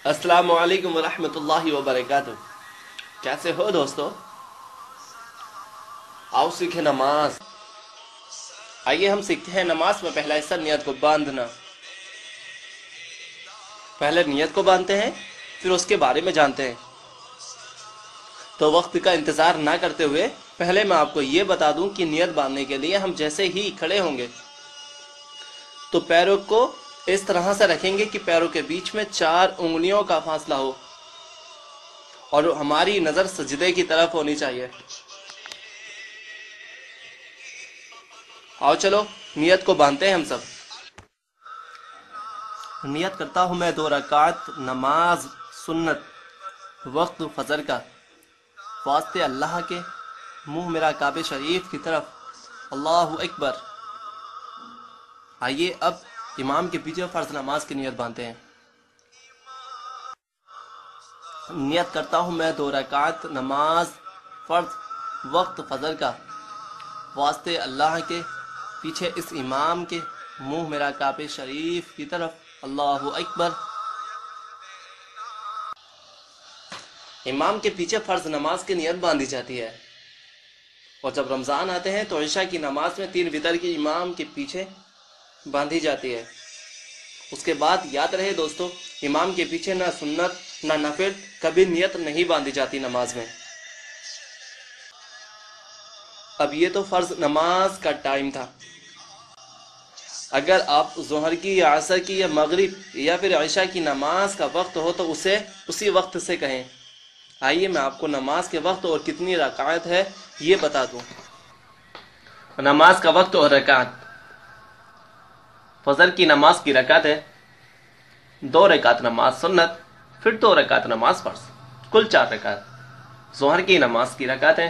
السلام علیکم ورحمۃ اللہ وبرکاتہ۔ کیسے ہو دوستو؟ آؤ سیکھیں نماز۔ آئیے ہم سیکھتے ہیں نماز میں پہلا حصہ نیت کو باندھنا۔ پہلے نیت کو باندھتے ہیں، پھر اس کے بارے میں جانتے ہیں۔ تو وقت کا انتظار نہ کرتے ہوئے پہلے میں آپ کو یہ بتا دوں کہ نیت باندھنے کے لیے ہم جیسے ہی کھڑے ہوں گے تو پیروں کو اس طرح سے رکھیں گے کہ پیروں کے بیچ میں 4 انگلیوں کا فاصلہ ہو اور ہماری نظر سجدے کی طرف ہونی چاہیے۔ آؤ چلو نیت کو باندھتے ہیں ہم سب۔ نیت کرتا ہوں میں 2 رکعت نماز سنت وقت فجر کا، واسطے اللہ کے، منہ میرا کعبہ شریف کی طرف، اللہ اکبر۔ آئیے اب امام کے پیچھے فرض نماز کی نیت باندھتے ہیں۔ نیت کرتا ہوں میں 2 رکعت نماز فرض وقت فجر کا، واسطے اللہ کے، پیچھے اس امام کے، منہ میرا کعبہ شریف کی طرف، اللہ اکبر۔ امام کے پیچھے فرض نماز کی نیت باندھی جاتی ہے، اور جب رمضان آتے ہیں تو عشاء کی نماز میں 3 وتر کی امام کے پیچھے باندھی جاتی ہے۔ اس کے بعد یاد رہے دوستو، امام کے پیچھے نہ سنت نہ نفل کبھی نیت نہیں باندھی جاتی نماز میں۔ اب یہ تو فرض نماز کا ٹائم تھا۔ اگر آپ ظہر کی یا عصر کی یا مغرب یا پھر عشاء کی نماز کا وقت ہو تو اسے اسی وقت سے کہیں۔ آئیے میں آپ کو نماز کے وقت اور کتنی رکعت ہے یہ بتا دوں۔ نماز کا وقت اور رکعت۔ فجر کی نماز کی رکعت ہے 2 رکعت نماز سنت، پھر 2 رکعت نماز فرض، کل 4 رکعت۔ ظہر کی نماز کی رکعت ہے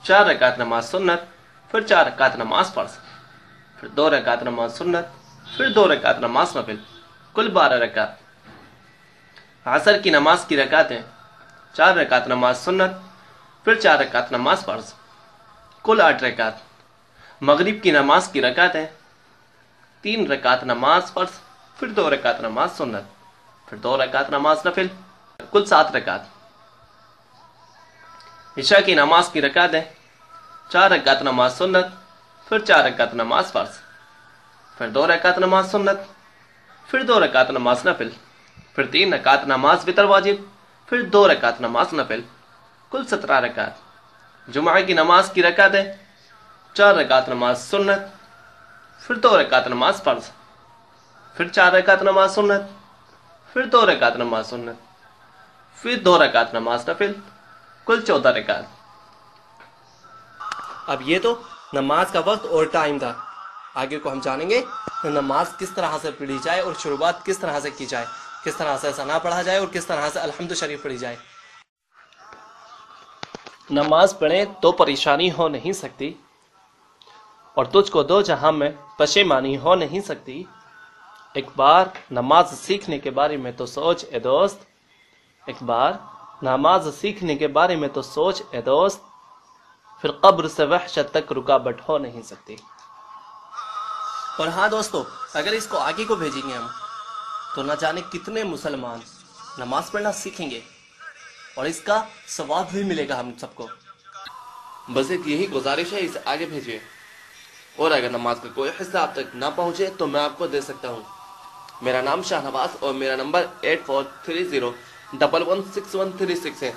4 رکعت نماز سنت، پھر 4 رکعت نماز فرض، پھر 2 رکعت نماز سنت، پھر 2 رکعت نماز نفل، کل 12 رکعت۔ عصر کی نماز کی رکعت ہے 4 رکعت نماز سنت، پھر 4 رکعت نماز فرض، کل 8 رکعت۔ مغرب کی نماز کی رکعت ہے 3 رکعت نماز فرض، پھر 2 رکعت نماز سنت، پھر 2 رکعت نماز نفل، کل 7 رکعت۔ عشاء کی نماز کی رکعت ہے 4 رکعت نماز سنت، پھر 4 رکعت نماز فرض، پھر 2 رکعت نماز سنت، پھر 2 رکعت نماز نفل، پھر 3 رکعت نماز وتر واجب، پھر 2 رکعت نماز نفل، کل 17 رکعت۔ جمعہ کی نماز کی رکعت ہے 4 رکعت نماز سنت، پھر 2 رکعت نماز فرض، پھر 4 رکعت نماز سنت، پھر 2 رکعت نماز سنت، پھر 2 رکعت نماز نفل، کل 14 رکعت۔ اب یہ تو نماز کا وقت اور ٹائم تھا۔ آگے کو ہم جانیں گے کہ نماز کس طرح سے پڑھی جائے اور شروعات کس طرح سے کی جائے، کس طرح سے ثنا پڑھا جائے اور کس طرح سے الحمد شریف پڑھی جائے۔ نماز پڑھیں تو پریشانی ہو نہیں سکتی، اور تجھ کو 2 جہاں میں پشیمانی ہو نہیں سکتی۔ ایک بار نماز سیکھنے کے بارے میں تو سوچ اے دوست، ایک بار نماز سیکھنے کے بارے میں تو سوچ اے دوست، پھر قبر سے وحشت تک رکاوٹ ہو نہیں سکتی۔ اور ہاں دوستو، اگر اس کو آگے کو بھیجیں گے ہم تو نہ جانے کتنے مسلمان نماز پڑھنا سیکھیں گے، اور اس کا ثواب بھی ملے گا ہم سب کو۔ بس ایک یہی گزارش ہے، اسے آگے بھیجیے، اور اگر نماز کا کوئی حصہ آپ تک نہ پہنچے تو میں آپ کو دے سکتا ہوں۔ میرا نام شاہنواز اور میرا نمبر 8430116136 ہے،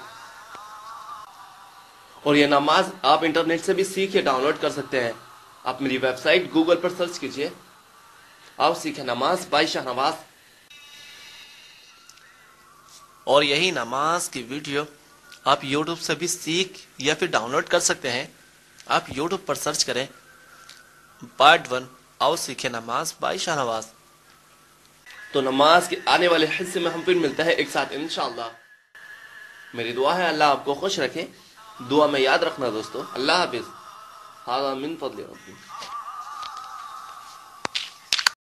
اور یہ نماز آپ انٹرنیٹ سے بھی سیکھ کے ڈاؤن لوڈ کر سکتے ہیں۔ آپ میری ویب سائٹ گوگل پر سرچ کیجئے، آپ سیکھیں نماز بائی شاہنواز، اور یہی نماز کی ویڈیو آپ یوٹیوب سے بھی سیکھ یا پھر ڈاؤن لوڈ کر سکتے ہیں۔ آپ یوٹیوب پر سرچ کریں پارٹ 1 آؤ سیکھیں نماز بائی شاہنواز۔ تو نماز کے آنے والے حصے میں ہم پھر ملتے ہیں ایک ساتھ انشاءاللہ۔ میری دعا ہے اللہ آپ کو خوش رکھے، دعا میں یاد رکھنا دوستو۔ اللہ حافظ۔ ہذا من فضل ربی۔